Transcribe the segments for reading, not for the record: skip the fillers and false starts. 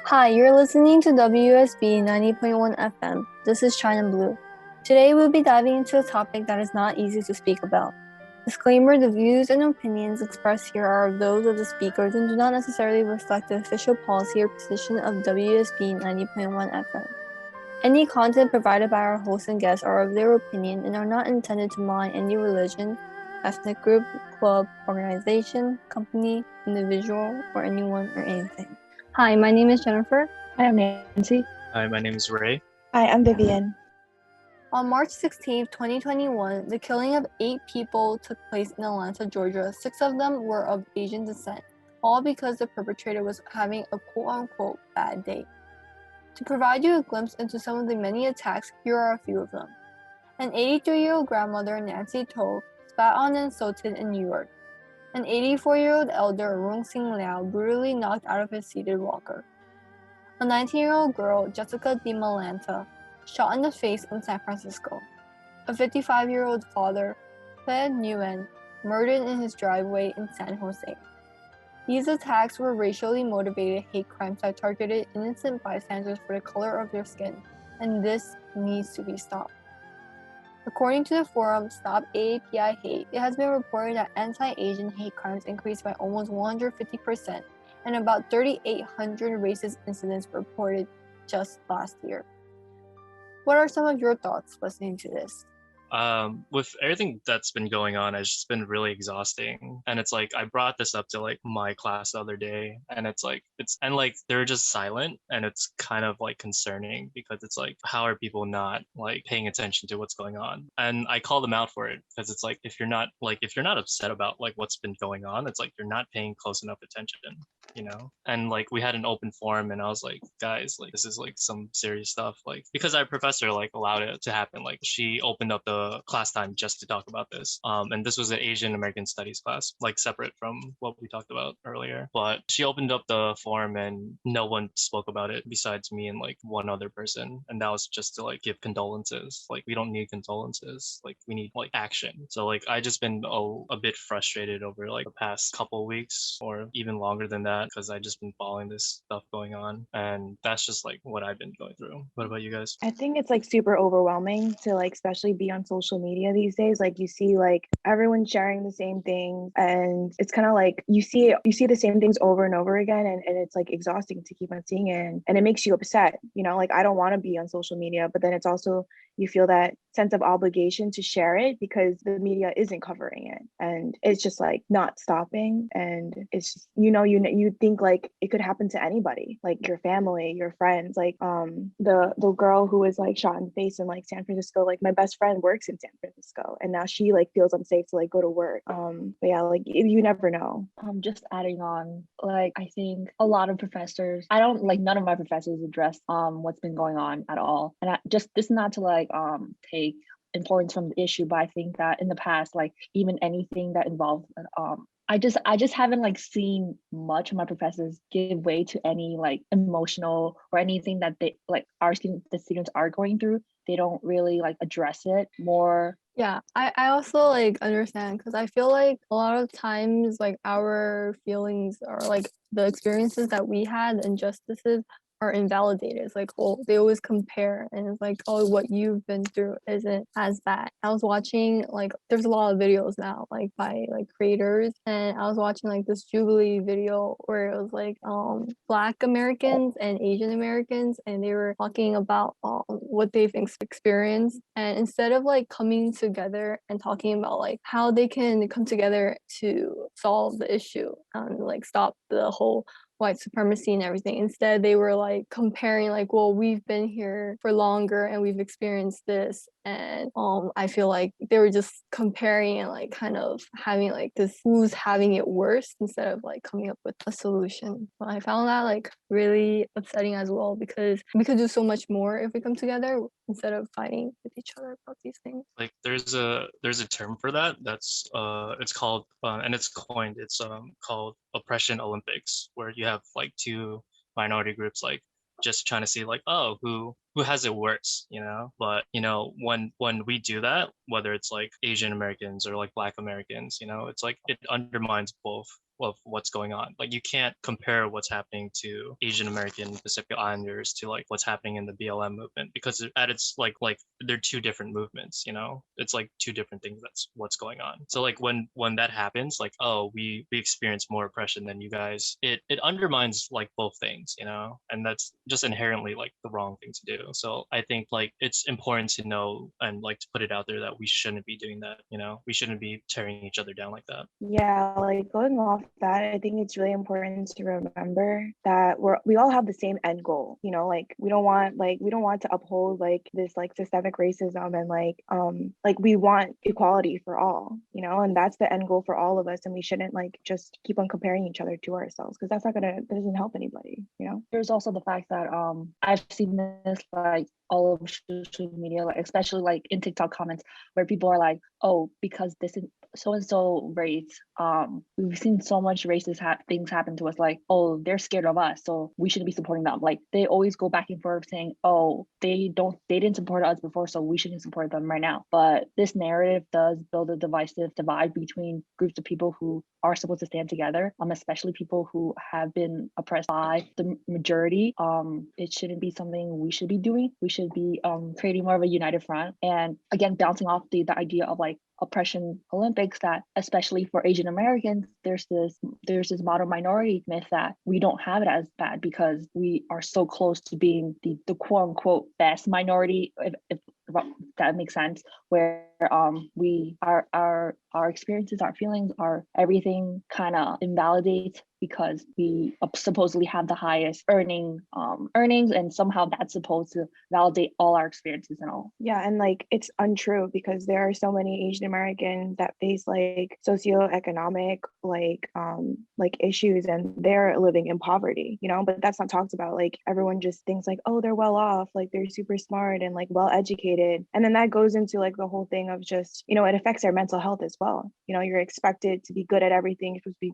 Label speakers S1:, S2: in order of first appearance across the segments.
S1: Hi, you're listening to WSB 90.1 FM. This is ChinaBlue. Today we'll be diving into a topic that is not easy to speak about. Disclaimer: the views and opinions expressed here are those of the speakers and do not necessarily reflect the official policy or position of WSB 90.1 FM. Any content provided by our hosts and guests are of their opinion and are not intended to malign any religion, ethnic group, club, organization, company, individual, or anyone or anything. Hi, my name is Jennifer.
S2: Hi, I'm Nancy.
S3: Hi, my name is Ray.
S2: Hi, I'm Vivian.
S1: On March 16, 2021, the killing of 8 people took place in Atlanta, Georgia. 6 of them were of Asian descent, all because the perpetrator was having a quote-unquote bad day. To provide you a glimpse into some of the many attacks, here are a few of them. An 83-year-old grandmother, Nancy To, spat on and insulted in New York. An 84-year-old elder, Rung Sing Liao, brutally knocked out of his seated walker. A 19-year-old girl, Jessica Di Malanta, shot in the face in San Francisco. A 55-year-old father, Ted Nguyen, murdered in his driveway in San Jose. These attacks were racially motivated hate crimes that targeted innocent bystanders for the color of their skin, and this needs to be stopped. According to the forum Stop AAPI Hate, it has been reported that anti-Asian hate crimes increased by almost 150%, and about 3,800 racist incidents were reported just last year. What are some of your thoughts listening to this?
S3: With everything that's been going on, it's just been really exhausting. And it's like I brought this up to like my class the other day, and they're just silent, and it's kind of like concerning because it's like, how are people not like paying attention to what's going on? And I call them out for it because it's like if you're not upset about like what's been going on, it's like you're not paying close enough attention, you know? And like we had an open forum, and I was like, guys, like this is like some serious stuff. Like because our professor like allowed it to happen. Like she opened up the class time just to talk about this. And this was an Asian American Studies class, like separate from what we talked about earlier. But she opened up the forum and no one spoke about it besides me and like one other person. And that was just to like give condolences. Like we don't need condolences. Like we need like action. So like I just been a bit frustrated over like the past couple of weeks or even longer than that because I just been following this stuff going on. And that's just like what I've been going through. What about you guys?
S2: I think it's like super overwhelming to like especially be on social media these days. Like you see like everyone sharing the same things, and it's kind of like you see the same things over and over again, and it's like exhausting to keep on seeing it, and it makes you upset. Like I don't want to be on social media, but then it's also you feel that sense of obligation to share it because the media isn't covering it, and it's just like not stopping. And it's just, you think like it could happen to anybody, like your family, your friends. Like the girl who was like shot in the face in like San Francisco, like my best friend works in San Francisco, and now she like feels unsafe to like go to work. But yeah, like you never know.
S4: Just adding on, like I think a lot of professors, I don't like none of my professors address what's been going on at all. And just this is not to like take importance from the issue, but I think that in the past, like even anything that involved I just haven't like seen much of my professors give way to any like emotional or anything that they like the students are going through. They don't really like address it more.
S1: Yeah, I also like understand because I feel like a lot of times like our feelings or like the experiences that we had, injustices are invalidated. It's like, oh, they always compare and it's like, oh, what you've been through isn't as bad. I was watching like there's a lot of videos now like by like creators, and I was watching like this Jubilee video where it was like Black Americans and Asian Americans, and they were talking about what they've experienced, and instead of like coming together and talking about like how they can come together to solve the issue and like stop the whole white supremacy and everything. Instead, they were like comparing like, well, we've been here for longer and we've experienced this. And I feel like they were just comparing and like kind of having like this who's having it worse instead of like coming up with a solution. But I found that like really upsetting as well because we could do so much more if we come together instead of fighting with each other about these things.
S3: Like there's a term for that. That's it's called and it's coined. It's called oppression Olympics, where you have like two minority groups like just trying to see like, oh, who who has it worse, you know? But, you know, when we do that, whether it's like Asian Americans or like Black Americans, you know, it's like it undermines both of what's going on. Like you can't compare what's happening to Asian American Pacific Islanders to like what's happening in the BLM movement, because at its like they're two different movements, you know? It's like two different things. That's what's going on. So like when that happens, like, oh, we experience more oppression than you guys, it undermines like both things, you know? And that's just inherently like the wrong thing to do. So I think like it's important to know and like to put it out there that we shouldn't be doing that, you know? We shouldn't be tearing each other down like that.
S2: Yeah, like going off that, I think it's really important to remember that we all have the same end goal. You know, like we don't want to uphold like this like systemic racism, and like we want equality for all, you know, and that's the end goal for all of us. And we shouldn't like just keep on comparing each other to ourselves, because that doesn't help anybody, you know.
S4: There's also the fact that I've seen this like all over social media, like especially like in TikTok comments, where people are like, oh, because this is so and so race, we've seen so much racist things happen to us, like, oh, they're scared of us, so we shouldn't be supporting them. Like they always go back and forth saying, oh, they didn't support us before, so we shouldn't support them right now. But this narrative does build a divisive divide between groups of people who are supposed to stand together, especially people who have been oppressed by the majority. It shouldn't be something we should be doing. We should be creating more of a united front. And again, bouncing off the idea of like oppression Olympics, that especially for Asian Americans, there's this model minority myth that we don't have it as bad because we are so close to being the quote unquote best minority, if that makes sense, where our experiences, our feelings, our everything kind of invalidates because we supposedly have the highest earnings, and somehow that's supposed to validate all our experiences and all.
S2: Yeah, and like it's untrue, because there are so many Asian Americans that face like socioeconomic like issues, and they're living in poverty, you know, but that's not talked about. Like everyone just thinks like, oh, they're well off, like they're super smart and like well educated, and then that goes into like the whole thing of just, you know, it affects their mental health as well. You know, you're expected to be good at everything. You're supposed to be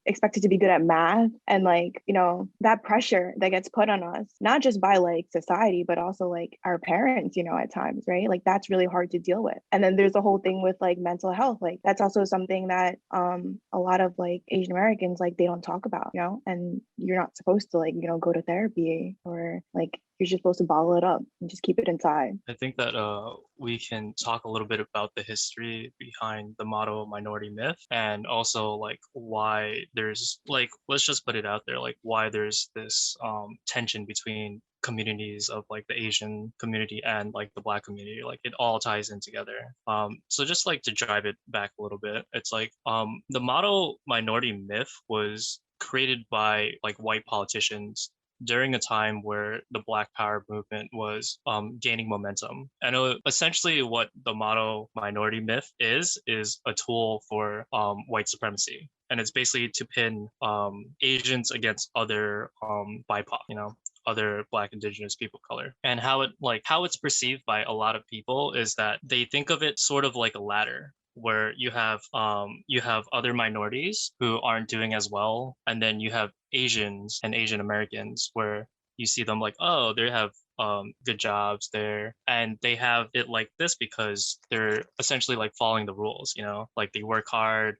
S2: expected to be good at math, and like, you know, that pressure that gets put on us, not just by like society, but also like our parents, you know, at times, right? Like that's really hard to deal with. And then there's the whole thing with like mental health. Like that's also something that a lot of like Asian Americans, like they don't talk about, you know, and you're not supposed to like, you know, go to therapy, or like you're just supposed to bottle it up and just keep it inside.
S3: I think that we can talk a little bit about the history behind the model minority myth, and also like why there's like, let's just put it out there, like why there's this tension between communities of like the Asian community and like the Black community. Like it all ties in together. So just like to drive it back a little bit, it's like the model minority myth was created by like white politicians during a time where the Black Power movement was gaining momentum. And essentially what the model minority myth is a tool for white supremacy. And it's basically to pin Asians against other BIPOC, you know, other Black, Indigenous people of color. And how it's perceived by a lot of people is that they think of it sort of like a ladder, where you have other minorities who aren't doing as well, and then you have Asians and Asian Americans, where you see them like, oh, they have good jobs there, and they have it like this because they're essentially like following the rules, you know, like they work hard,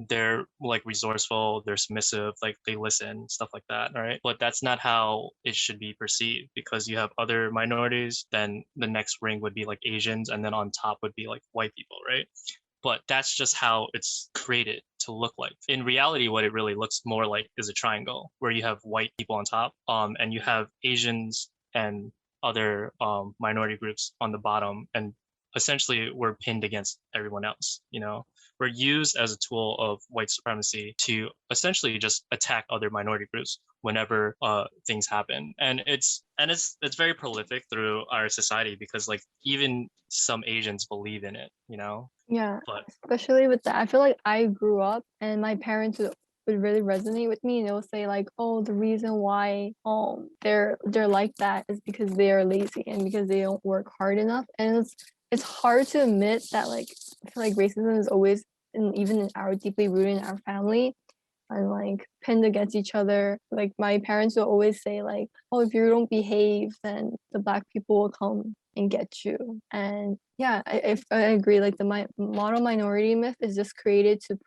S3: they're like resourceful, they're submissive, like they listen, stuff like that, right? But that's not how it should be perceived, because you have other minorities, then the next ring would be like Asians, and then on top would be like white people, right? But that's just how it's created to look like. In reality, what it really looks more like is a triangle, where you have white people on top, and you have Asians and other minority groups on the bottom, and essentially we're pinned against everyone else. You know, we're used as a tool of white supremacy to essentially just attack other minority groups whenever things happen. And it's very prolific through our society, because like even some Asians believe in it, you know.
S1: Yeah,
S3: But
S1: especially with that. I feel like I grew up and my parents would really resonate with me, and they'll say like, oh, the reason why they're like that is because they are lazy and because they don't work hard enough. And it's hard to admit that, like I feel like racism is always, and even in our deeply rooted in our family, and like pinned against each other. Like my parents will always say like, oh, if you don't behave, then the Black people will come and get you. And yeah, if I agree, like the model minority myth is just created to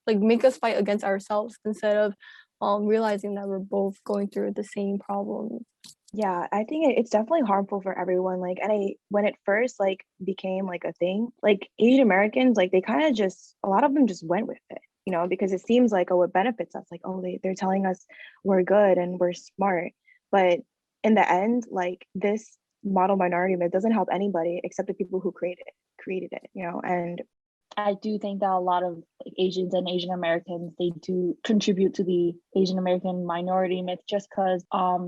S1: make us fight against ourselves instead of realizing that we're both going through the same problems.
S2: Yeah, I think it's definitely harmful for everyone. Like, and when it first like became like a thing, like Asian Americans, like they kind of just, a lot of them just went with it, you know, because it seems like, oh, it benefits us. Like, oh, they're telling us we're good and we're smart. But in the end, like this model minority myth doesn't help anybody except the people who created it, you know. And
S4: I do think that a lot of Asians and Asian Americans, they do contribute to the Asian American minority myth just because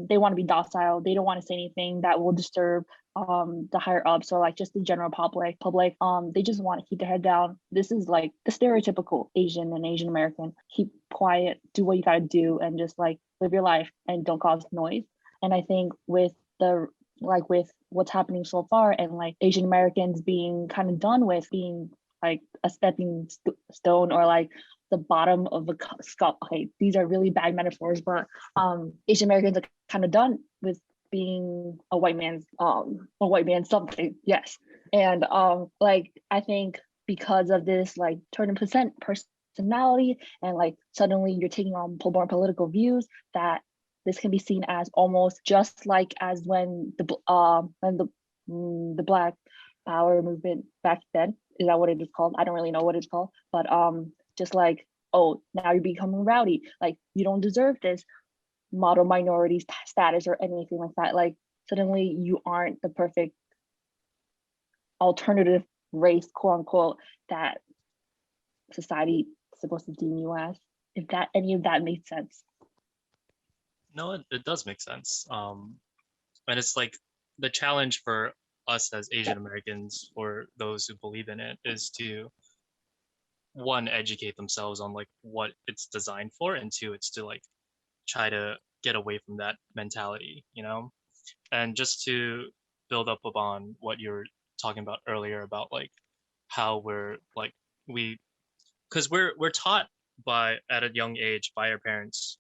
S4: they want to be docile. They don't want to say anything that will disturb the higher ups or like just the general public. They just want to keep their head down. This is like the stereotypical Asian and Asian American. Keep quiet, do what you gotta do, and just like live your life and don't cause noise. And I think with what's happening so far and like Asian Americans being kind of done with being like a stepping stone or like the bottom of a skull. Okay, these are really bad metaphors, but Asian Americans are kind of done with being a white man's something. Yes, and like I think because of this like turning personality and like suddenly you're taking on more political views, that this can be seen as almost just like as when the Black Power movement back then. Is that what it is called? I don't really know what it's called, but just like, oh, now you're becoming rowdy. Like you don't deserve this model minority status or anything like that. Like suddenly you aren't the perfect alternative race, quote unquote, that society is supposed to deem you as. If that any of that made sense.
S3: No, it does make sense. And it's like the challenge for us as Asian Americans or those who believe in it is to one, educate themselves on like what it's designed for, and two, it's to like try to get away from that mentality, you know. And just to build up upon what you were talking about earlier about like how we're like we because we're taught by at a young age by our parents.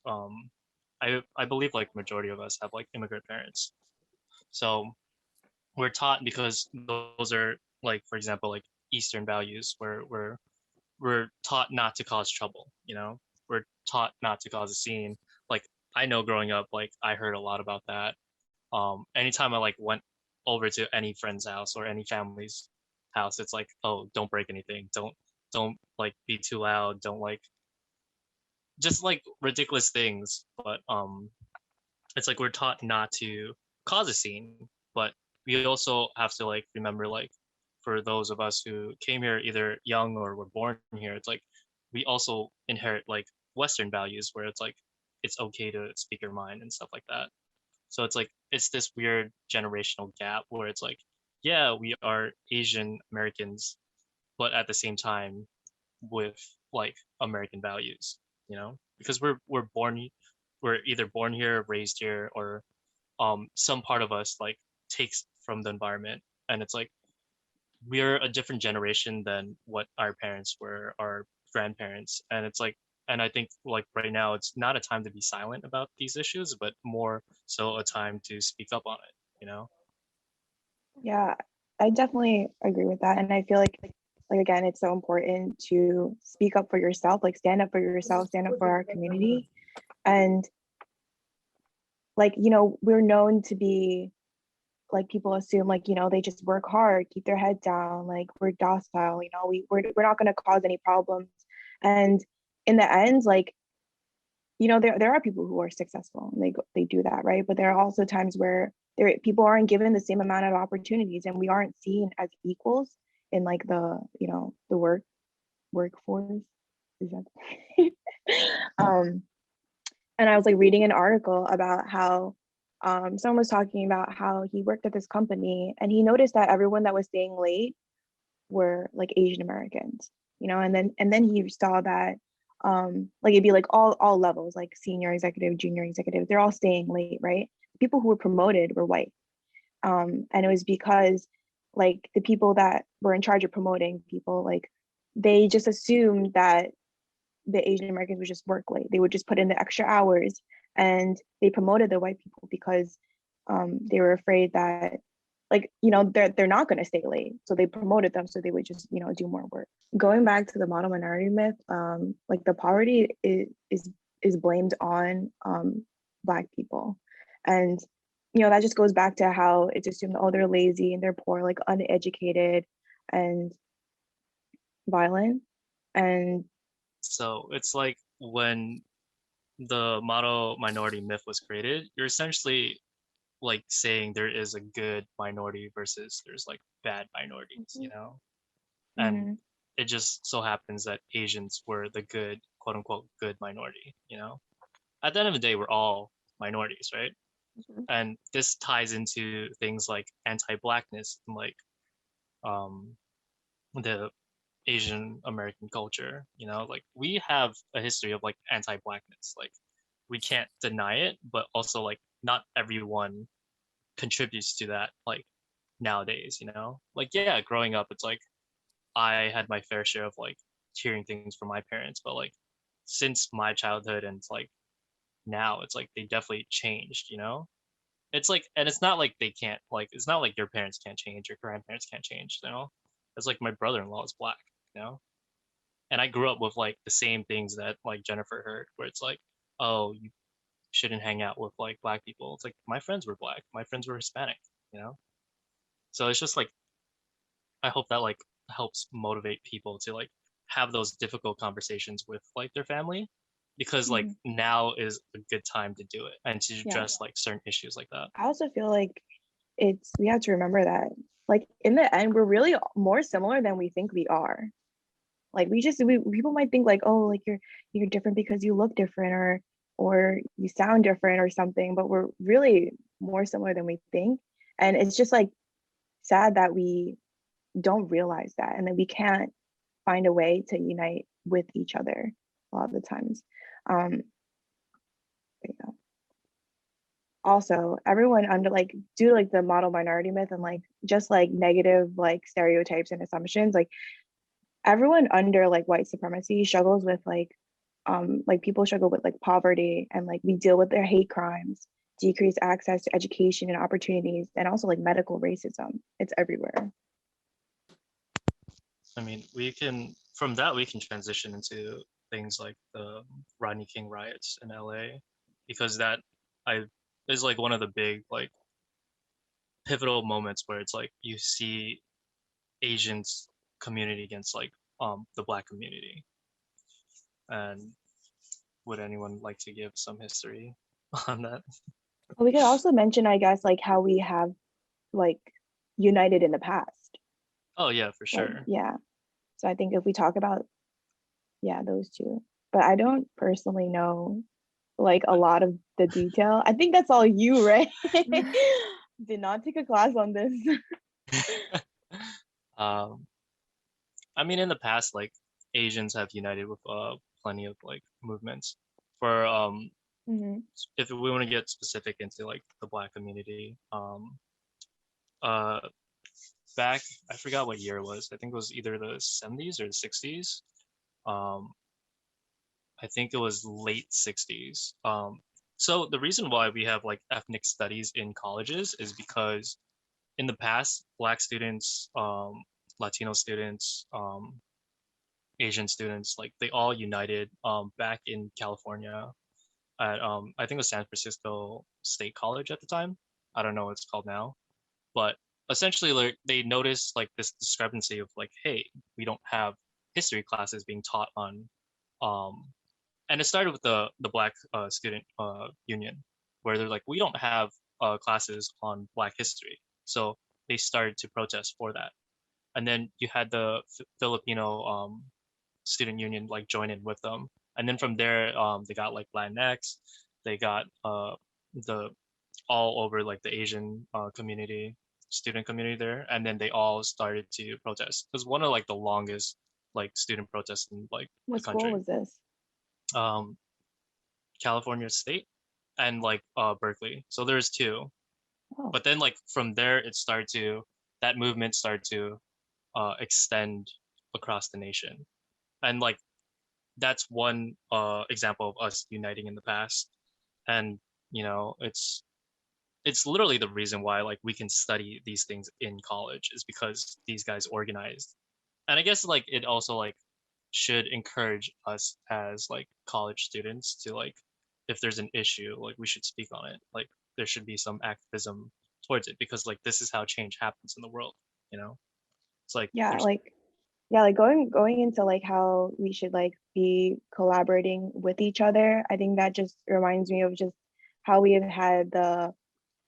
S3: I believe like majority of us have like immigrant parents, so we're taught because those are like, for example, like Eastern values where we're taught not to cause trouble, you know. We're taught not to cause a scene. Like I know growing up, like I heard a lot about that. Anytime I like went over to any friend's house or any family's house, it's like, oh, don't break anything, don't like be too loud, don't like just like ridiculous things. But it's like we're taught not to cause a scene, but we also have to like remember like for those of us who came here either young or were born here, it's like we also inherit like Western values where it's like it's okay to speak your mind and stuff like that. So it's like it's this weird generational gap where it's like, yeah, we are Asian Americans, but at the same time with like American values, you know, because we're either born here, raised here, or some part of us like takes from the environment, and it's like we're a different generation than what our parents were, our grandparents, and it's like, and I think like right now it's not a time to be silent about these issues, but more so a time to speak up on it, you know.
S2: yeah, I definitely agree with that. And I feel like again, it's so important to speak up for yourself, like stand up for yourself, stand up for our community. And like, you know, we're known to be like people assume like, you know, they just work hard, keep their head down, like we're docile, you know, we're not going to cause any problems. And in the end, like, you know, there are people who are successful and they do that, right? But there are also times where people aren't given the same amount of opportunities and we aren't seen as equals in like the, you know, the workforce. Is that and I was like reading an article about how someone was talking about how he worked at this company and he noticed that everyone that was staying late were like Asian Americans, you know, and then he saw that like it'd be like all levels, like senior executive, junior executive, they're all staying late, right? People who were promoted were white. And it was because like the people that were in charge of promoting people, like they just assumed that the Asian Americans would just work late. They would just put in the extra hours, and they promoted the white people because they were afraid that, like, they're not going to stay late, so they promoted them so they would just do more work. Going back to the model minority myth, like the poverty is blamed on Black people, and that just goes back to how it's assumed, oh, they're lazy and they're poor, like uneducated and violent. And
S3: So it's like when the model minority myth was created, you're essentially like saying there is a good minority versus there's like bad minorities, and
S2: mhm,
S3: it just so happens that Asians were the good, quote unquote, good minority. At the end of the day, we're all minorities, right?
S2: mhm.
S3: And this ties into things like anti-blackness and like um the Asian American culture. Like we have a history of like anti-blackness. Like we can't deny it, but also like not everyone contributes to that like nowadays. Like yeah, growing up, it's like I had my fair share of like hearing things from my parents, but like since my childhood and it's like now it's like they definitely changed. It's like, and it's not like they can't, like it's not like your parents can't change, your grandparents can't change. It's like my brother-in-law is Black, you know and I grew up with like the same things that like Jennifer heard, where it's like, oh, you shouldn't hang out with like Black people. It's like my friends were Black, my friends were Hispanic, you know so it's just like I hope that like helps motivate people to like have those difficult conversations with like their family, because like
S2: Mhm.
S3: now is a good time to do it and to
S2: Yeah.
S3: address like certain issues like that.
S2: I also feel like we have to remember that, like, in the end, we're really more similar than we think we are. Like people might think like, oh, like you're different because you look different, or you sound different or something, but we're really more similar than we think. And it's just like sad that we don't realize that, and that we can't find a way to unite with each other a lot of the times. um but yeah. Also, everyone under, like, due to like the model minority myth and like just like negative like stereotypes and assumptions, like everyone under like white supremacy struggles with like people struggle with like poverty, and like we deal with their hate crimes, decreased access to education and opportunities, and also like medical racism. It's everywhere.
S3: I mean, we can transition into things like the Rodney King riots in LA, because that I is like one of the big like pivotal moments where it's like you see Asians community against like the Black community. And would anyone like to give some history on that?
S2: But we could also mention, I guess, like how we have like united in the past.
S3: Oh yeah, for
S2: Like,
S3: sure.
S2: yeah. So I think if we talk about, yeah, those two. But I don't personally know like a lot of the detail. I think that's all you, right? Did not take a class on this.
S3: um, I mean, in the past, like Asians have united with plenty of like movements. For
S2: Hmm.
S3: if we want to get specific into like the Black community, uh, back I forgot what year it was. I think it was either the 70s or the 60s. Um, I think it was late 60s. So the reason why we have like ethnic studies in colleges is because in the past, Black students, Latino students, Asian students, like they all united back in California at I think it was San Francisco State College at the time. I don't know what it's called now, but essentially like they noticed like this discrepancy of like, hey, we don't have history classes being taught on um and it started with the Black student union, where they're like, we don't have classes on Black history, so they started to protest for that. And then you had the Filipino student union like join in with them, and then from there they got like Latinx, they got the all over like the Asian community, student community there, and then they all started to protest. It was one of like the longest like student protests in like the
S2: What school
S3: country.
S2: was this?
S3: um California State and like Berkeley. So there's two.
S2: Oh.
S3: But then like from there it started to that movement started to extend across the nation. And like that's one example of us uniting in the past. And you know, it's literally the reason why like we can study these things in college is because these guys organized. And I guess like it also like should encourage us as like college students to like, if there's an issue, like we should speak on it. Like there should be some activism towards it, because like this is how change happens in the world, you know. It's like
S2: Yeah,
S3: there's
S2: like yeah, like going into like how we should like be collaborating with each other. I think that just reminds me of just how we have had the,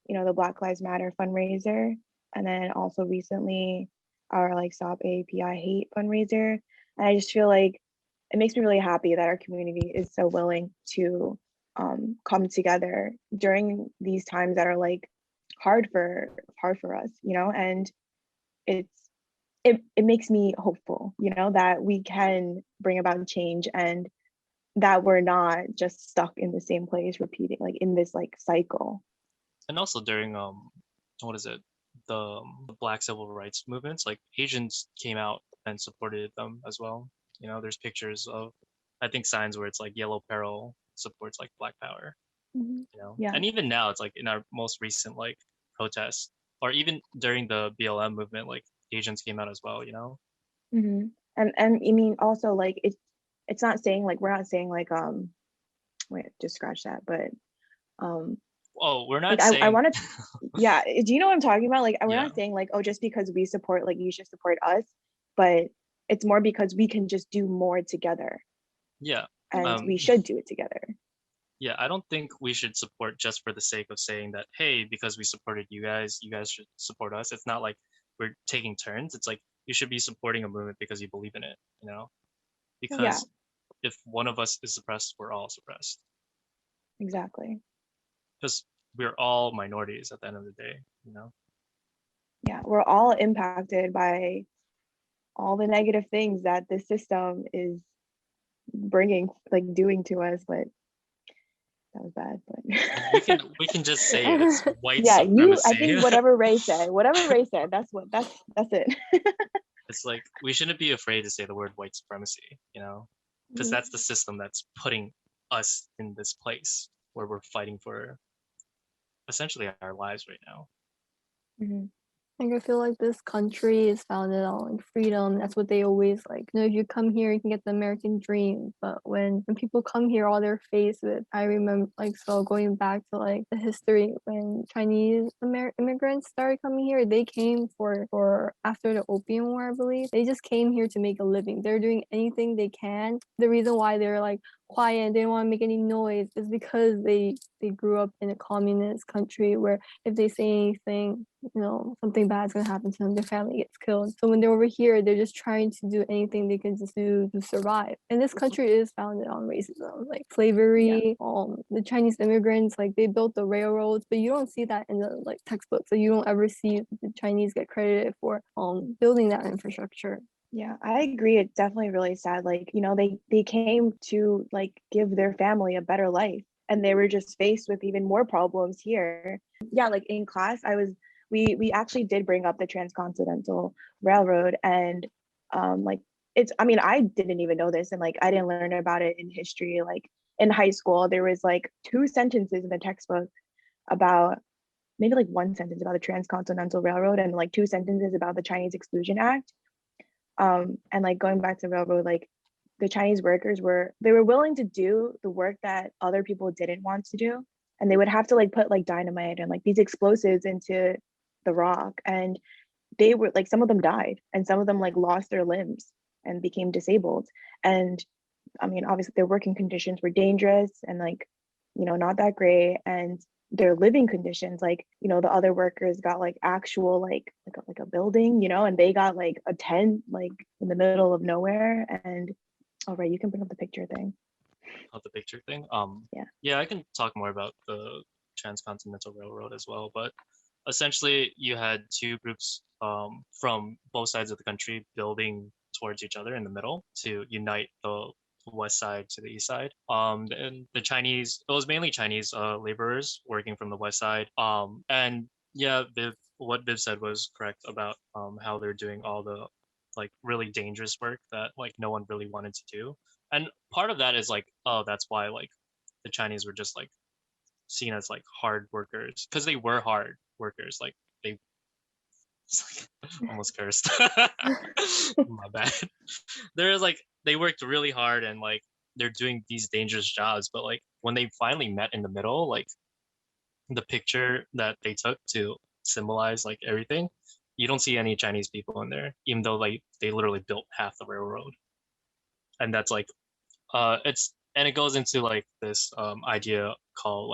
S2: you know, the Black Lives Matter fundraiser, and then also recently our like Stop AAPI Hate fundraiser. And I just feel like it makes me really happy that our community is so willing to come together during these times that are like hard for us, you know. And it's it makes me hopeful, you know, that we can bring about change and that we're not just stuck in the same place repeating like in this like cycle.
S3: and also during what is it, the Black civil rights movements, like Asians came out and supported them as well. You know, there's pictures of, I think, signs where it's like yellow peril supports like Black power.
S2: Mhm.
S3: You know,
S2: Yeah.
S3: and even now it's like in our most recent like protests, or even during the BLM movement, like Asians came out as well. You know.
S2: Mm-hmm. And I mean also like it's not saying like we're not saying like wait, just scratch that, but um
S3: Oh, we're
S2: like
S3: not
S2: I
S3: saying.
S2: want to yeah, do you know what I'm talking about? Like we're
S3: Yeah,
S2: not saying like, oh, just because we support, like you should support us, but it's more because we can just do more together
S3: yeah.
S2: and
S3: Um,
S2: we should do it together.
S3: yeah, I don't think we should support just for the sake of saying that, hey, because we supported you guys should support us. It's not like we're taking turns. It's like you should be supporting a movement because you believe in it, you know?
S2: Yeah,
S3: Because if one of us is suppressed, we're all suppressed.
S2: exactly.
S3: Because we're all minorities at the end of the day, you know?
S2: Yeah, we're all impacted by all the negative things that the system is bringing, like doing to us, but that was bad,
S3: We can just say it. It's
S2: but
S3: white
S2: yeah, you, I
S3: supremacy.
S2: think whatever Ray said, that's it.
S3: It's like we shouldn't be afraid to say the word white supremacy, you know? Because that's the system that's putting us in this place where we're fighting for essentially our lives right now.
S2: Mm-hmm.
S1: Like I feel like this country is founded on like freedom. That's what they always like. You know, if you come here, you can get the American dream. But when people come here, all they're faced with, I remember like so going back to like the history when Chinese immigrants started coming here, they came for after the Opium War, I believe. They just came here to make a living. They're doing anything they can. The reason why they're like quiet and they don't want to make any noise is because they grew up in a communist country where if they say anything, you know, something bad's gonna happen to them, their family gets killed. So when they're over here, they're just trying to do anything they can just do to survive. And this country is founded on racism, like slavery, the Chinese immigrants, like they built the railroads, but you don't see that in the like textbooks. So you don't ever see the Chinese get credited for building that infrastructure.
S2: Yeah, I agree. It's definitely really sad. Like, you know, they came to like give their family a better life and they were just faced with even more problems here. Yeah, like in class, we actually did bring up the Transcontinental Railroad and like it's, I mean, I didn't even know this and like I didn't learn about it in history. Like in high school, there was like two sentences in the textbook about maybe like one sentence about the Transcontinental Railroad and like two sentences about the Chinese Exclusion Act. And like going back to railroad, like the Chinese workers they were willing to do the work that other people didn't want to do, and they would have to like put like dynamite and like these explosives into the rock, and they were like some of them died and some of them like lost their limbs and became disabled. And I mean, obviously their working conditions were dangerous and like, you know, not that great. And their living conditions, like, you know, the other workers got like actual like a building, you know, and they got like a tent like in the middle of nowhere. And all right, you can bring up the picture thing.
S3: Of the picture thing.
S2: Yeah.
S3: Yeah, I can talk more about the Transcontinental Railroad as well, but essentially you had two groups from both sides of the country building towards each other in the middle to unite the west side to the east side. And the Chinese, it was mainly Chinese laborers working from the west side. And yeah, what Viv said was correct about how they're doing all the like really dangerous work that like no one really wanted to do. And part of that is like, oh, that's why like the Chinese were just like seen as like hard workers because they were hard workers. Like they almost cursed. My bad. They're like they worked really hard and like they're doing these dangerous jobs, but like when they finally met in the middle, like the picture that they took to symbolize like everything, you don't see any Chinese people in there, even though like they literally built half the railroad. And that's like it's and it goes into like this idea called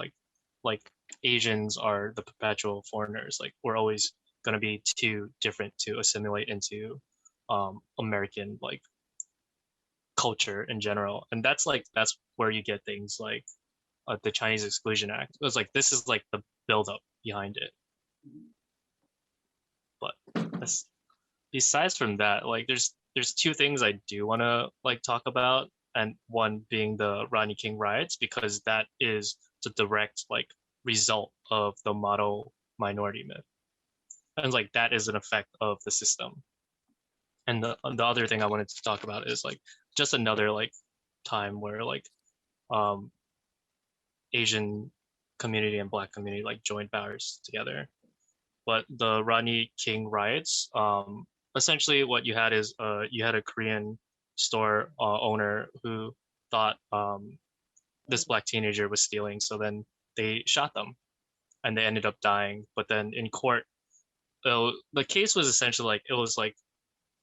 S3: like Asians are the perpetual foreigners. Like we're always gonna be too different to assimilate into American like culture in general. And that's where you get things like the Chinese Exclusion Act. It was like this is like the buildup behind it. But that's, besides from that, like there's two things I do want to like talk about, and one being the Rodney King riots because that is the direct like result of the model minority myth, and like that is an effect of the system. And the other thing I wanted to talk about is like just another like time where like um Asian community and Black community like joined powers together. But the Rodney King riots, essentially what you had is you had a Korean store owner who thought this Black teenager was stealing, so then they shot them and they ended up dying. But then in court, the case was essentially like it was like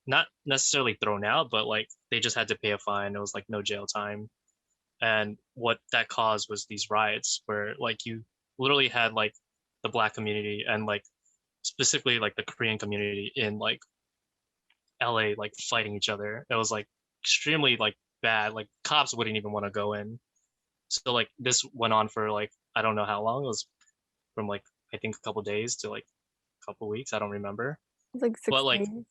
S3: not necessarily thrown out, but like they just had to pay a fine. It was like no jail time. And what that caused was these riots where like you literally had like the Black community and like specifically like the Korean community in like LA like fighting each other. It was like extremely like bad. Like cops wouldn't even want to go in. So like this went on for like I don't know how long. It was from like I think a couple days to like a couple weeks. I don't remember.
S1: It's like
S3: But
S1: 6 days.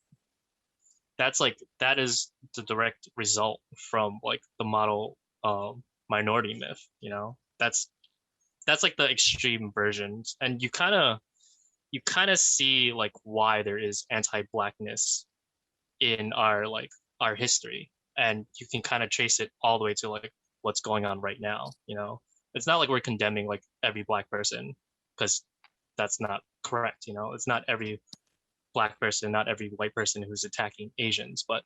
S3: that's like that is the direct result from like the model minority myth. You know, that's like the extreme versions, and you kind of see like why there is anti-blackness in our like our history, and you can kind of trace it all the way to like what's going on right now. You know, it's not like we're condemning like every Black person because that's not correct. You know, it's not every Black person, not every white person who's attacking Asians, but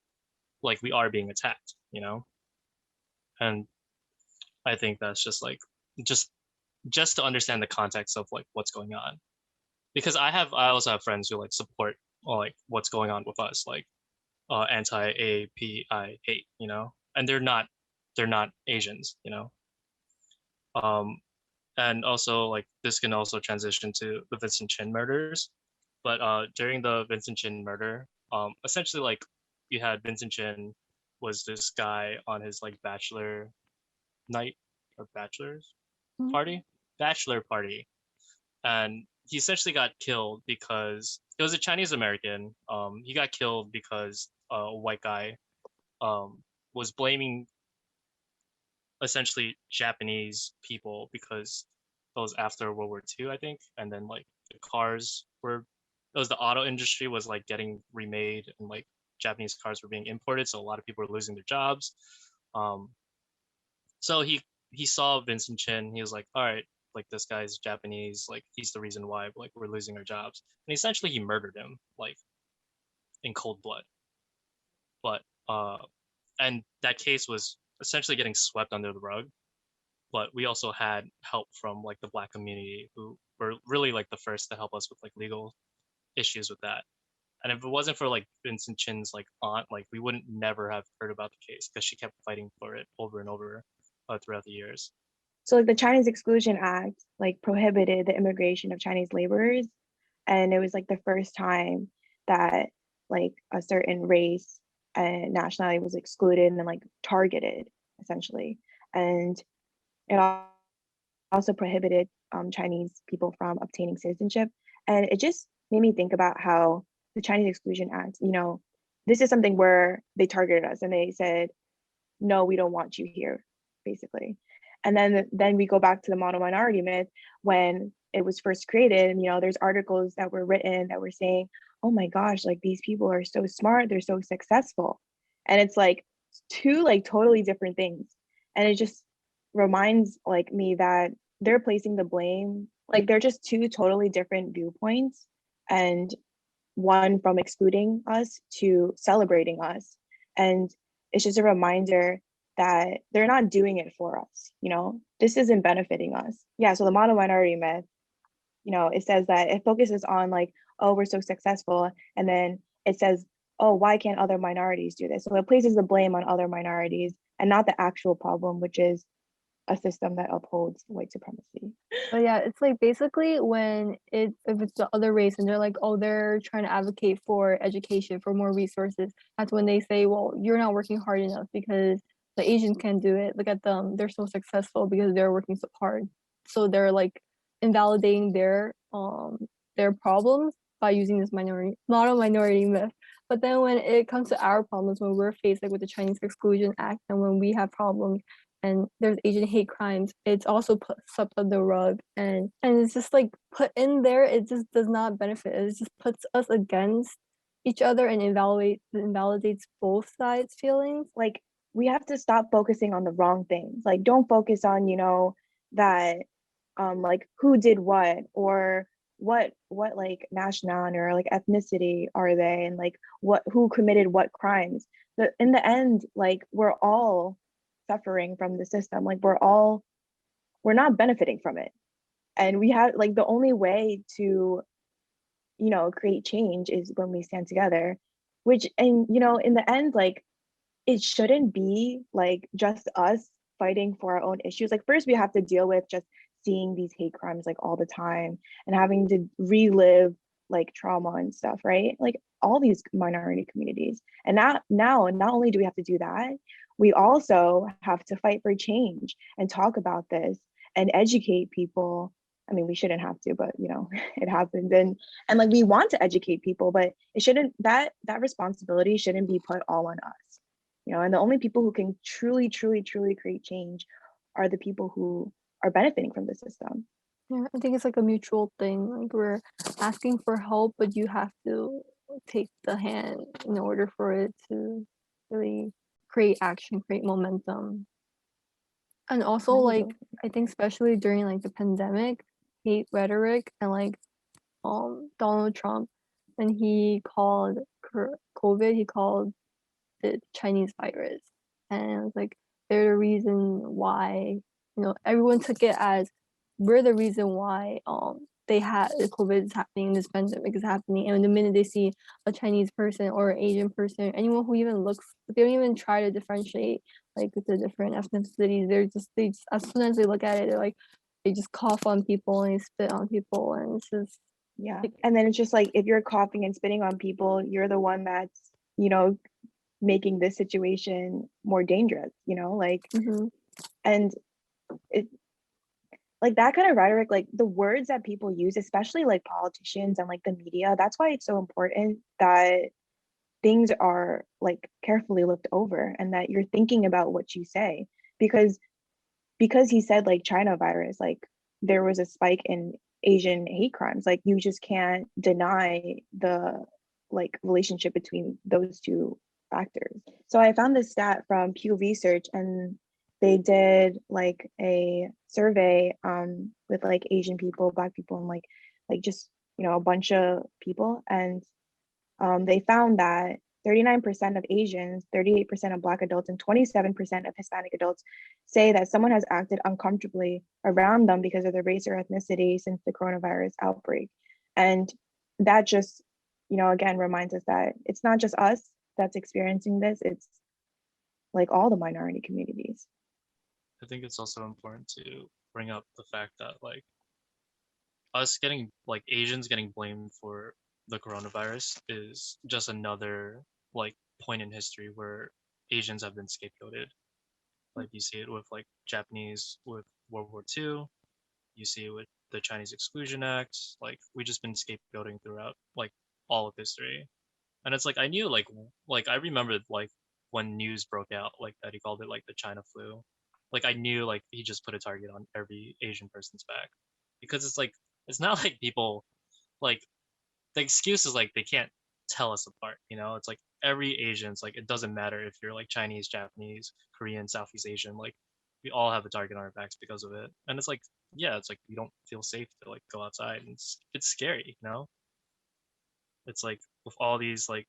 S3: like we are being attacked. You know, and I think that's just like just just to understand the context of like what's going on, because I also have friends who like support like what's going on with us, like anti AAPI hate, you know, and they're not Asians, you know. Um, and also like this can also transition to the Vincent Chin murders, but during the Vincent Chin murder, essentially like you had Vincent Chin was this guy on his like bachelor night or bachelor's party, bachelor party, and he essentially got killed because it was a Chinese American. He got killed because a white guy was blaming essentially Japanese people because it was after World War II, I think, and then like the cars were, it was the auto industry was like getting remade and like Japanese cars were being imported, so a lot of people were losing their jobs. Um, so he saw Vincent Chin. He was like, all right, like this guy's Japanese, like he's the reason why like we're losing our jobs. And essentially he murdered him like in cold blood. But and that case was essentially getting swept under the rug. But we also had help from like the Black community who were really like the first to help us with like legal issues with that. And if it wasn't for like Vincent Chin's like aunt, like we wouldn't never have heard about the case because she kept fighting for it over and over throughout the years.
S2: So like the Chinese Exclusion Act like prohibited the immigration of Chinese laborers, and it was like the first time that like a certain race and nationality was excluded and like targeted essentially. And it also prohibited Chinese people from obtaining citizenship. And it just made me think about how the Chinese Exclusion Act, you know, this is something where they targeted us and they said, no, we don't want you here, basically. And then we go back to the model minority myth when it was first created. And, you know, there's articles that were written that were saying, oh my gosh, like these people are so smart, they're so successful. And it's like two like totally different things. And it just reminds like me that they're placing the blame, like they're just two totally different viewpoints, and one from excluding us to celebrating us. And it's just a reminder that they're not doing it for us, you know? This isn't benefiting us. Yeah, so the model minority myth, you know, it says that it focuses on like, oh, we're so successful. And then it says, oh, why can't other minorities do this? So it places the blame on other minorities and not the actual problem, which is a system that upholds white supremacy.
S1: But yeah, it's like basically when if it's the other race and they're like, oh, they're trying to advocate for education, for more resources, that's when they say, well, you're not working hard enough because the Asians can't do it. Look at them, they're so successful because they're working so hard. So they're like invalidating their problems by using this not a minority myth. But then when it comes to our problems, when we're faced like with the Chinese Exclusion Act, and when we have problems and there's Asian hate crimes, it's also put swept under the rug, and it's just like put in there. It just does not benefit. It just puts us against each other and invalidates both sides' feelings.
S2: Like we have to stop focusing on the wrong things. Like don't focus on, you know, that like who did what, or what like nationality or like ethnicity are they, and like what, who committed what crimes. But in the end, like we're all suffering from the system. Like we're not benefiting from it. And we have like the only way to, you know, create change is when we stand together, which, and you know, in the end, like it shouldn't be like just us fighting for our own issues. Like first we have to deal with just seeing these hate crimes like all the time and having to relive like trauma and stuff, right? Like all these minority communities. And now not only do we have to do that, we also have to fight for change and talk about this and educate people. I mean, we shouldn't have to, but you know, it happens. And like we want to educate people, but it shouldn't, that responsibility shouldn't be put all on us. You know, and the only people who can truly create change are the people who are benefiting from the system.
S1: Yeah, I think it's like a mutual thing. Like we're asking for help, but you have to take the hand in order for it to really create action, create momentum. And also like I think especially during like the pandemic, hate rhetoric and like Donald Trump, when he called COVID, he called it Chinese virus. And it was like they're the reason why, you know, everyone took it as we're the reason why they had the COVID is happening, this pandemic is happening. And the minute they see a Chinese person or an Asian person, anyone who even looks, they don't even try to differentiate like the different ethnicities. They just as soon as they look at it, they're like they just cough on people and they spit on people, and it's just
S2: Yeah.
S1: like,
S2: And then it's just like if you're coughing and spitting on people, you're the one that's, you know, making this situation more dangerous, you know, like, and it, like that kind of rhetoric, like the words that people use, especially like politicians and like the media, that's why it's so important that things are like carefully looked over and that you're thinking about what you say. Because he said like China virus, like there was a spike in Asian hate crimes. Like you just can't deny the like relationship between those two factors. So I found this stat from Pew Research, and they did like a survey with like Asian people, Black people, and like just, you know, a bunch of people. And they found that 39% of Asians, 38% of Black adults, and 27% of Hispanic adults say that someone has acted uncomfortably around them because of their race or ethnicity since the coronavirus outbreak. And that just, you know, again, reminds us that it's not just us that's experiencing this, it's like all the minority communities.
S3: I think it's also important to bring up the fact that like us getting like Asians getting blamed for the coronavirus is just another like point in history where Asians have been scapegoated. Like you see it with like Japanese with World War II, you see it with the Chinese Exclusion Act. Like we just been scapegoating throughout like all of history. And it's like I knew like I remembered like when news broke out like that he called it like the China flu. Like I knew like he just put a target on every Asian person's back because it's like it's not like people like the excuse is like they can't tell us apart, you know? It's like every Asian, it's like it doesn't matter if you're like Chinese, Japanese, Korean, Southeast Asian, like we all have a target on our backs because of it. And it's like, yeah, it's like we don't feel safe to like go outside. And it's scary, you know? It's like with all these like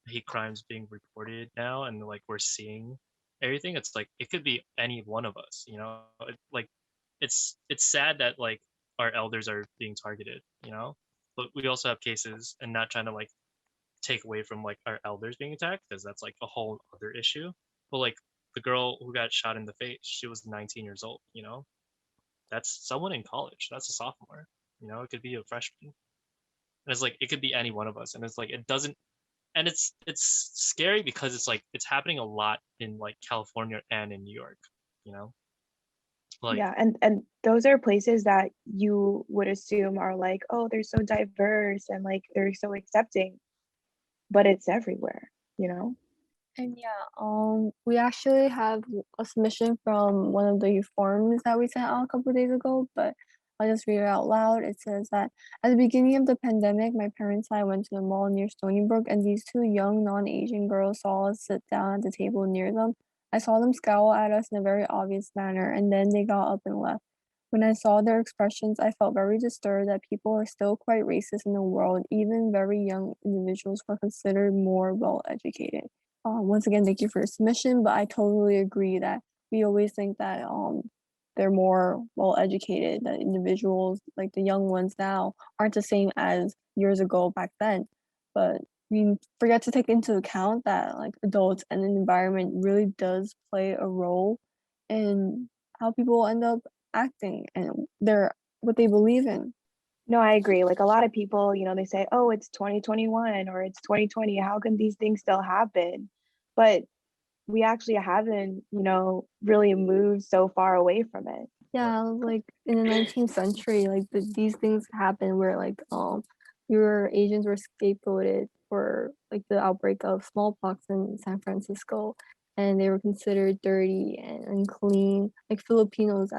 S3: hate crimes being reported now and like we're seeing everything, it's like it could be any one of us, you know? Like it's sad that like our elders are being targeted, you know? But we also have cases, and not trying to like take away from like our elders being attacked because that's like a whole other issue. But like the girl who got shot in the face, she was 19 years old, you know? That's someone in college. That's a sophomore. You know, it could be a freshman. And it's like it could be any one of us. And it's like it doesn't, and it's scary because it's like it's happening a lot in like California and in New York, you know? Like
S2: Yeah, and those are places that you would assume are like, oh, they're so diverse and like they're so accepting, but it's everywhere, you know?
S1: And yeah, we actually have a submission from one of the forms that we sent out a couple of days ago, but I'll just read it out loud. It says that at the beginning of the pandemic, my parents and I went to the mall near Stony Brook, and these two young non-Asian girls saw us sit down at the table near them. I saw them scowl at us in a very obvious manner, and then they got up and left. When I saw their expressions, I felt very disturbed that people are still quite racist in the world, even very young individuals who are considered more well educated. Once again, thank you for your submission, but I totally agree that we always think that they're more well educated, that individuals, like the young ones now, aren't the same as years ago back then. But we forget to take into account that like adults and the environment really does play a role in how people end up acting and their what they believe in.
S2: No, I agree. Like a lot of people, you know, they say, oh, it's 2021 or it's 2020. How can these things still happen? But we actually haven't, you know, really moved so far away from it.
S1: Yeah, like in the 19th century, like these things happen where like your Asians were scapegoated for like the outbreak of smallpox in San Francisco, and they were considered dirty and unclean. Like Filipinos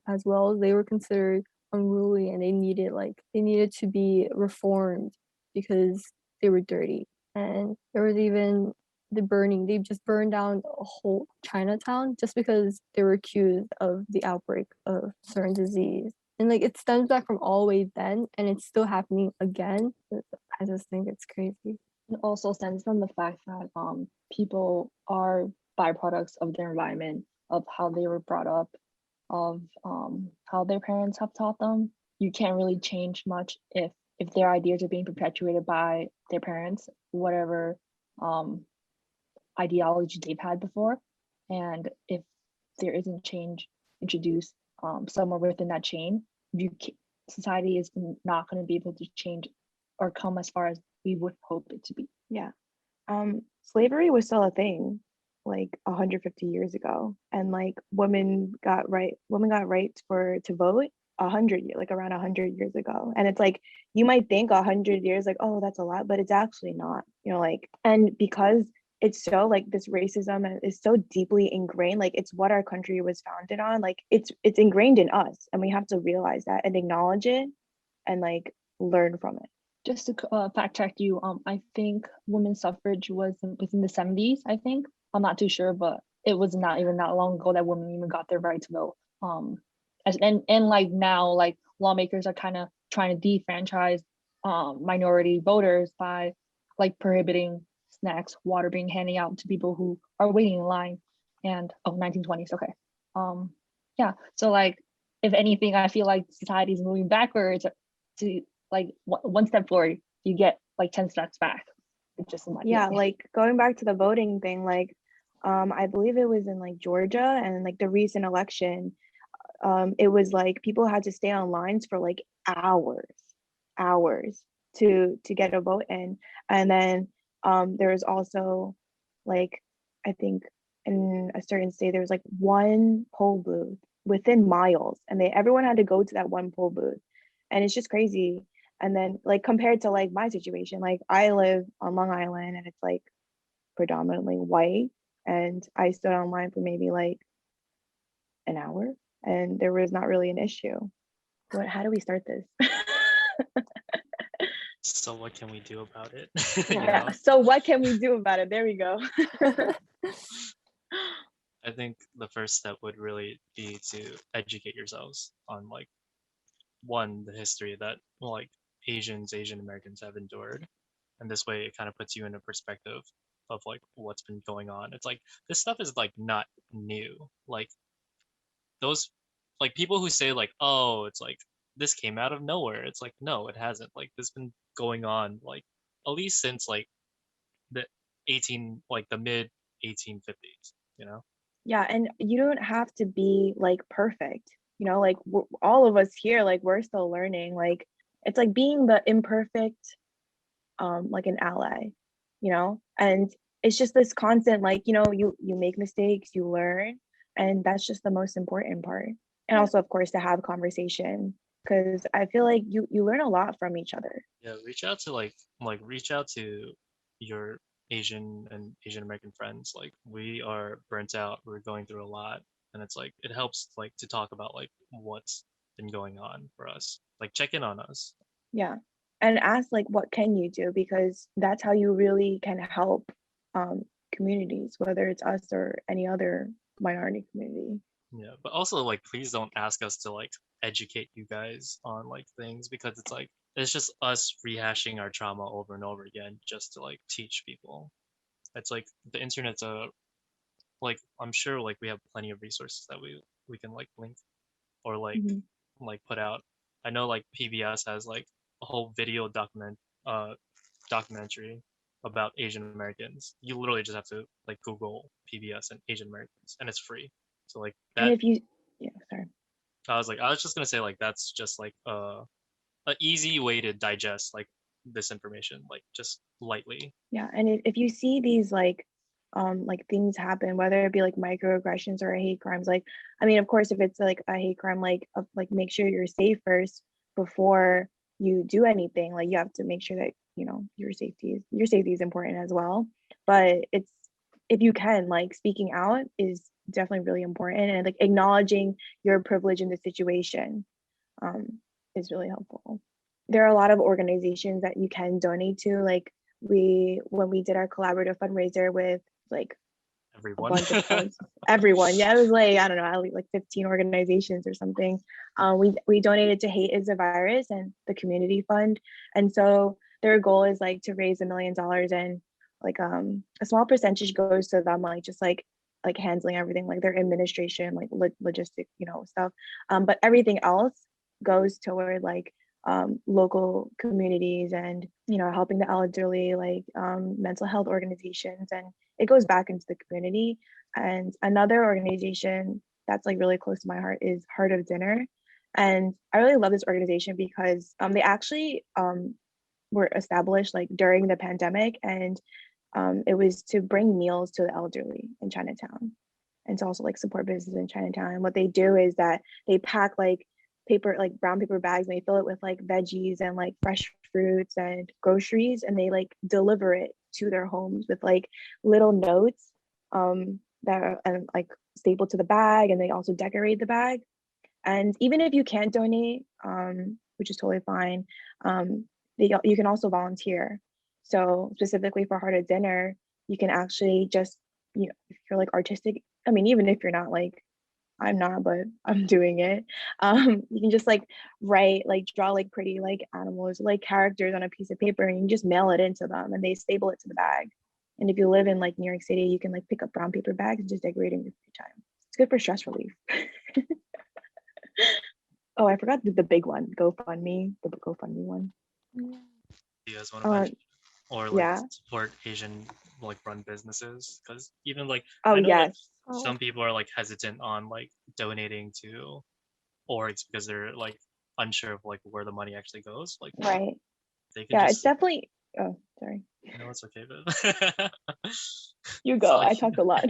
S1: as well, they were considered unruly, and they needed to be reformed because they were dirty. And there was even they just burned down a whole Chinatown just because they were accused of the outbreak of certain disease. And like it stems back from all the way then, and it's still happening again. I just think it's crazy.
S4: It also stems from the fact that people are byproducts of their environment, of how they were brought up, of how their parents have taught them. You can't really change much if their ideas are being perpetuated by their parents, whatever ideology they've had before. And if there isn't change introduced somewhere within that chain, society is not going to be able to change or come as far as we would hope it to be.
S2: Yeah. Slavery was still a thing like 150 years ago, and like women got rights to vote 100 years ago. And it's like you might think 100 years like, oh, that's a lot, but it's actually not, you know, like, and because it's so like this racism is so deeply ingrained, like it's what our country was founded on, like it's ingrained in us, and we have to realize that and acknowledge it and like learn from it.
S4: Just to fact check you, I think women's suffrage was within the 70s, I think. I'm not too sure, but it was not even that long ago that women even got their right to vote. And like now, like lawmakers are kind of trying to defranchise minority voters by like prohibiting snacks, water being handed out to people who are waiting in line. And 1920s, okay. Yeah, so like if anything, I feel like society is moving backwards to like one step forward, you get like 10 steps back. Just in my opinion.
S2: Like going back to the voting thing, like I believe it was in like Georgia, and like the recent election, it was like people had to stay on lines for like hours to get a vote in. And then there was also like, I think in a certain state there was like one poll booth within miles, and everyone had to go to that one poll booth. And it's just crazy. And then like compared to like my situation, like I live on Long Island, and it's like predominantly white, and I stood online for maybe like an hour, and there was not really an issue. How do we start this?
S3: So what can we do about it?
S2: Yeah. So what can we do about it? There we go.
S3: I think the first step would really be to educate yourselves on like one, the history that like Asian Americans have endured, and this way it kind of puts you in a perspective of like what's been going on. It's like this stuff is like not new. Like those like people who say like, oh, it's like this came out of nowhere. It's like no, it hasn't. Like this been going on like at least since like the 18 like the mid 1850s, you know?
S2: Yeah, and you don't have to be like perfect. Like all of us here, like we're still learning. Like it's like being the imperfect, like an ally, and it's just this constant, like, you make mistakes, you learn, and that's just the most important part. And also, of course, to have conversation, because I feel like you learn a lot from each other.
S3: Yeah, reach out to reach out to your Asian and Asian American friends. Like we are burnt out, we're going through a lot, and it's like it helps like to talk about like what's been going on for us. Like check in on us.
S2: Yeah, and ask like what can you do, because that's how you really can help communities, whether it's us or any other minority community.
S3: Yeah, but also like please don't ask us to like educate you guys on like things because it's like it's just us rehashing our trauma over and over again just to like teach people. It's like the internet's a like I'm sure like we have plenty of resources that we can like link or
S2: Mhm.
S3: like put out. I know like PBS has like a whole video documentary about Asian Americans. You literally just have to like Google PBS and Asian Americans and it's free. So like
S2: And
S3: that
S2: if you, yeah, sorry.
S3: I was just gonna say like that's just like a easy way to digest like this information like just lightly.
S2: Yeah, and if you see these like things happen, whether it be like microaggressions or hate crimes, like, I mean, of course, if it's like a hate crime, like make sure you're safe first before you do anything. Like you have to make sure that your safety is important as well. But it's, if you can, like, speaking out is definitely really important, and like acknowledging your privilege in the situation um, is really helpful. There are a lot of organizations that you can donate to. Like when we did our collaborative fundraiser with like a
S3: Everyone.
S2: bunch of colleges, everyone. Yeah, it was like, I don't know, at least like 15 organizations or something. We donated to Hate is a Virus and the Community Fund, and so their goal is like to raise $1 million, and like a small percentage goes to them, like just like handling everything, like their administration, like logistic, stuff. But everything else goes toward like local communities and helping the elderly, like mental health organizations, and it goes back into the community. And another organization that's like really close to my heart is Heart of Dinner, and I really love this organization because they actually were established like during the pandemic, and it was to bring meals to the elderly in Chinatown, and to also like support businesses in Chinatown. And what they do is that they pack like paper, like brown paper bags, and they fill it with like veggies and like fresh fruits and groceries, and they like deliver it to their homes with like little notes that are and like stapled to the bag, and they also decorate the bag. And even if you can't donate, which is totally fine, you can also volunteer. So specifically for Heart of Dinner, you can actually just, if you're like artistic, I mean, even if you're not, like I'm not, but I'm doing it. You can just like write, like draw like pretty like animals, like characters on a piece of paper, and you can just mail it into them, and they staple it to the bag. And if you live in like New York City, you can like pick up brown paper bags and just decorate in your free time. It's good for stress relief. Oh, I forgot the big one, GoFundMe, the GoFundMe one.
S3: You guys want to
S2: Uh,
S3: mention or like
S2: yeah.
S3: support Asian like run businesses because even like
S2: Oh,
S3: I know like
S2: yes.
S3: some people are like hesitant on like donating to orgs because they're like unsure of like where the money actually goes. Like
S2: Right.
S3: they can
S2: Yeah, it's
S3: just
S2: definitely. Oh, sorry.
S3: no, it's okay, but
S2: You
S3: it's
S2: go.
S3: like
S2: I talked a lot.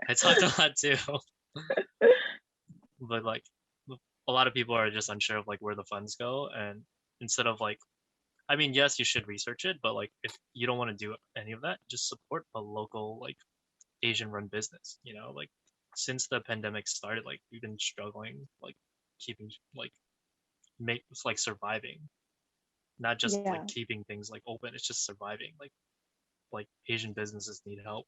S3: I talked a lot too, but like a lot of people are just unsure of like where the funds go, and instead of like I mean, yes, you should research it, but like if you don't want to do any of that, just support a local like Asian run business, you know, like since the pandemic started, like we've been struggling like keeping like make like surviving. not just
S2: Yeah.
S3: like keeping things like open. It's just surviving. Like Asian businesses need help.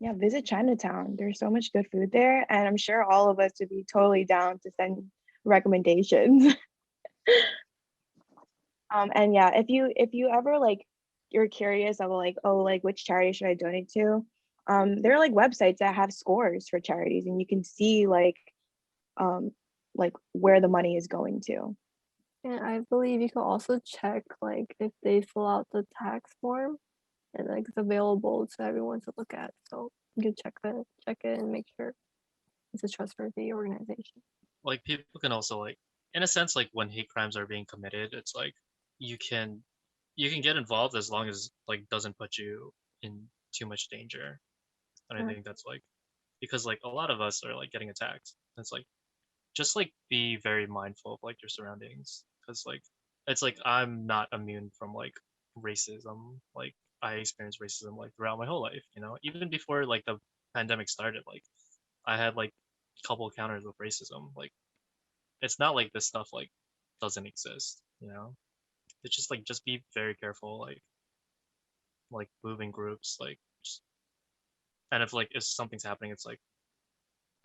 S2: Yeah, visit Chinatown. There's so much good food there, and I'm sure all of us would be totally down to send recommendations. And yeah, if you ever like you're curious of like, oh, like which charity should I donate to? There are like websites that have scores for charities, and you can see um like where the money is going to.
S1: And I believe you can also check like if they fill out the tax form and like it's available to everyone to look at. So you can check it and make sure it's a trustworthy organization.
S3: Like people can also like, in a sense, like when hate crimes are being committed, it's like you can you can get involved as long as like doesn't put you in too much danger. And I
S1: Yeah.
S3: think that's like because like a lot of us are like getting attacked. It's like just like be very mindful of like your surroundings because like it's like I'm not immune from like racism. Like I experienced racism like throughout my whole life, you know, even before like the pandemic started. Like I had like a couple encounters with racism. Like it's not like this stuff like doesn't exist, you know. It's just like just be very careful, like moving groups, like just, and if something's happening, it's like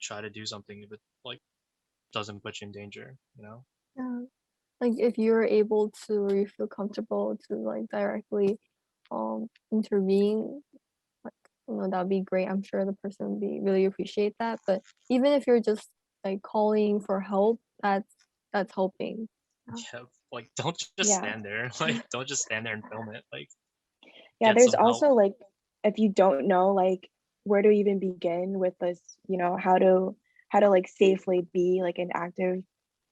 S3: try to do something if it like doesn't put you in danger, you know.
S1: Yeah. Like if you're able to or you feel comfortable to like directly intervene, like that'd be great. I'm sure the person would be really appreciate that. But even if you're just like calling for help, that's helping. Yeah.
S3: Yeah, like don't just
S2: Yeah.
S3: stand there. Like don't just stand there and film it. Like
S2: Yeah,
S3: get
S2: there's
S3: some help.
S2: also like if you don't know like where to even begin with this, how to like safely be like an active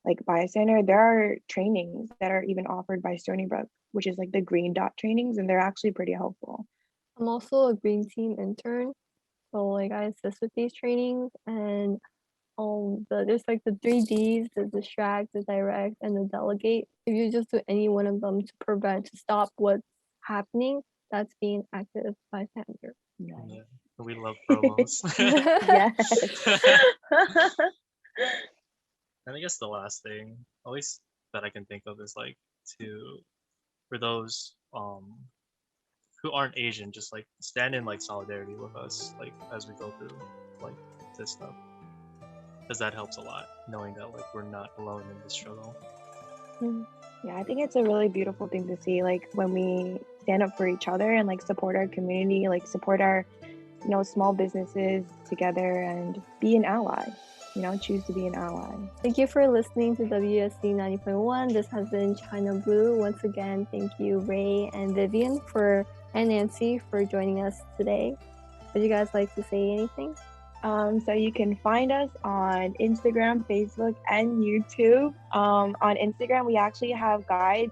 S2: like bystander, there are trainings that are even offered by Stony Brook, which is like the green dot trainings, and they're actually pretty helpful.
S1: I'm also a green team intern, so like I assist with these trainings and there's like the 3Ds, the distract, the direct, and the delegate. If you just do any one of them to stop what's happening, that's being active bystander.
S2: Nice.
S3: Yeah, we love promos.
S2: Yes.
S3: And I guess the last thing, at least that I can think of, is like to for those who aren't Asian, just like stand in like solidarity with us, like as we go through like this stuff, because that helps a lot, knowing that like we're not alone in this struggle.
S2: Yeah, I think it's a really beautiful thing to see, like when we stand up for each other and like support our community, like support our, small businesses together and be an ally, choose to be an ally.
S1: Thank you for listening to WSC 90.1. This has been China Blue. Once again, thank you, Ray and Vivian and Nancy for joining us today. Would you guys like to say anything?
S2: So you can find us on Instagram, Facebook, and YouTube. On Instagram, we actually have guides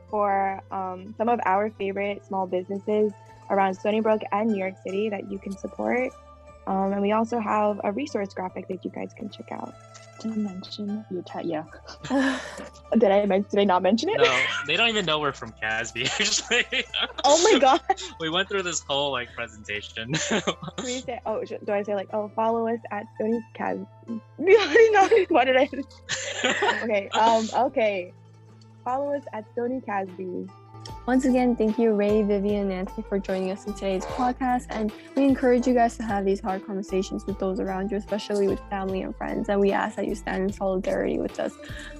S2: for some of our favorite small businesses around Stony Brook and New York City that you can support. And we also have a resource graphic that you guys can check out.
S4: To mention your yeah.
S2: Did I not mention it?
S3: No, they don't even know we're from CASB. Actually.
S2: Oh my god.
S3: We went through this whole like presentation.
S2: We say, do I say like, follow us at Stony CASB? No, what did I say? Okay. Follow us at Stony CASB.
S1: Once again, thank you, Ray, Vivian, and Nancy for joining us in today's podcast. And we encourage you guys to have these hard conversations with those around you, especially with family and friends. And we ask that you stand in solidarity with us.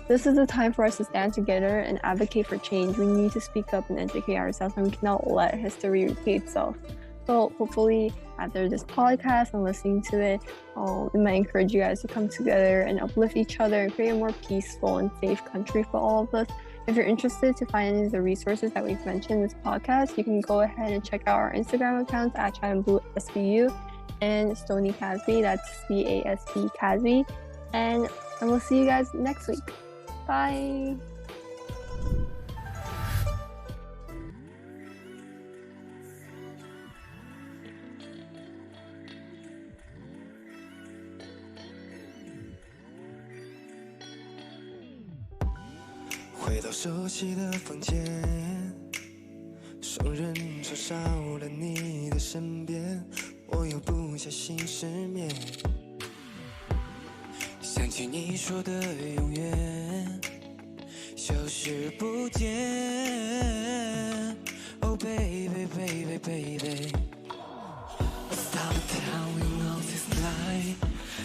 S1: This is the time for us to stand together and advocate for change. We need to speak up and educate ourselves, and we cannot let history repeat itself. So hopefully after this podcast and listening to it, it might encourage you guys to come together and uplift each other and create a more peaceful and safe country for all of us. If you're interested to find any of the resources that we've mentioned in this podcast, you can go ahead and check out our Instagram accounts at ChinaBlue SBU and Stony CASB, that's CASB CASB. And we'll see you guys next week. Bye.
S5: 回到熟悉的房间，双人床少了你的身边，我又不小心失眠。想起你说的永远，消失不见。Oh baby baby baby Stop telling all this lie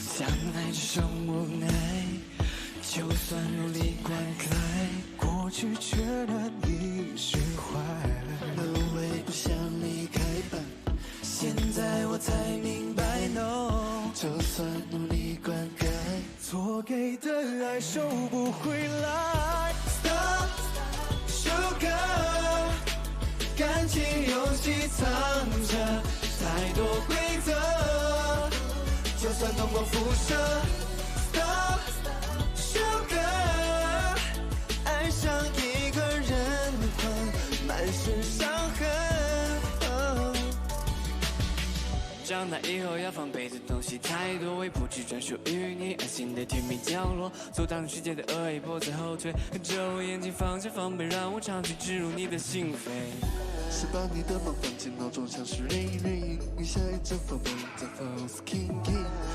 S5: 相爱只剩无奈，就算努力灌溉，过去却难以释怀。能为不想离开吧，现在我才明白 No， 就算努力灌溉，错给的爱收不回来。Stop sugar， 感情游戏藏着太多规则，就算通过辐射。Stop sugar， 爱上一个人会满身伤痕。长大以后要防备的东西太多，为不只专属于你安心的甜蜜角落，阻挡世界的恶意，不再后退，看着我眼睛放下防备，让我长期植入你的心扉。是把你的梦放进脑中，像是ring，你像一阵风梦在 false king，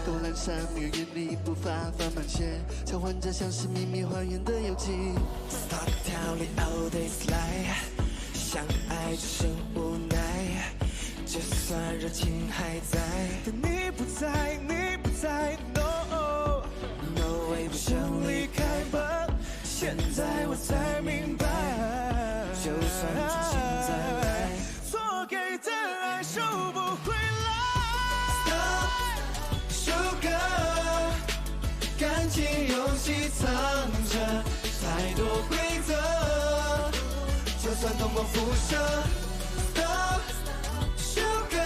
S5: 东南山月眼里不发满线，交换着像是秘密还原的游记。Stop telling all this lie， 相爱只剩无奈，就算热情还在，但你不在，你不在 ，No， No way， 不想离开吧，现在我才明白，就算重新再来，错给的爱收不回来。Stop sugar， 感情游戏藏着太多规则，就算通过辐射。Stop sugar，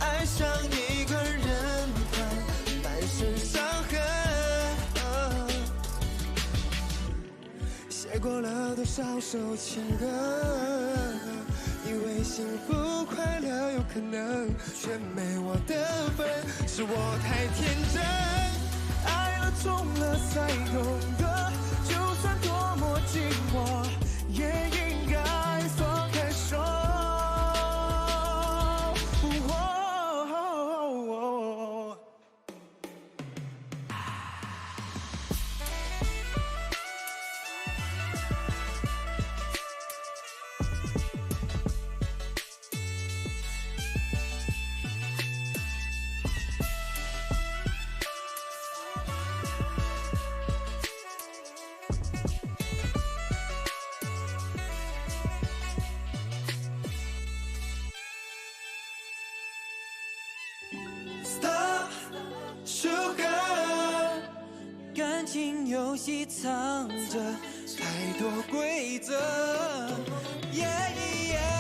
S5: 爱上一个人会满身伤痕。写过了多少首情歌，以为幸福快乐有可能，却没我的份，是我太天真，爱了痛了才懂得，就算多么寂寞，也应该放开手。Stop sugar， 感情游戏藏着太多规则。Yeah, yeah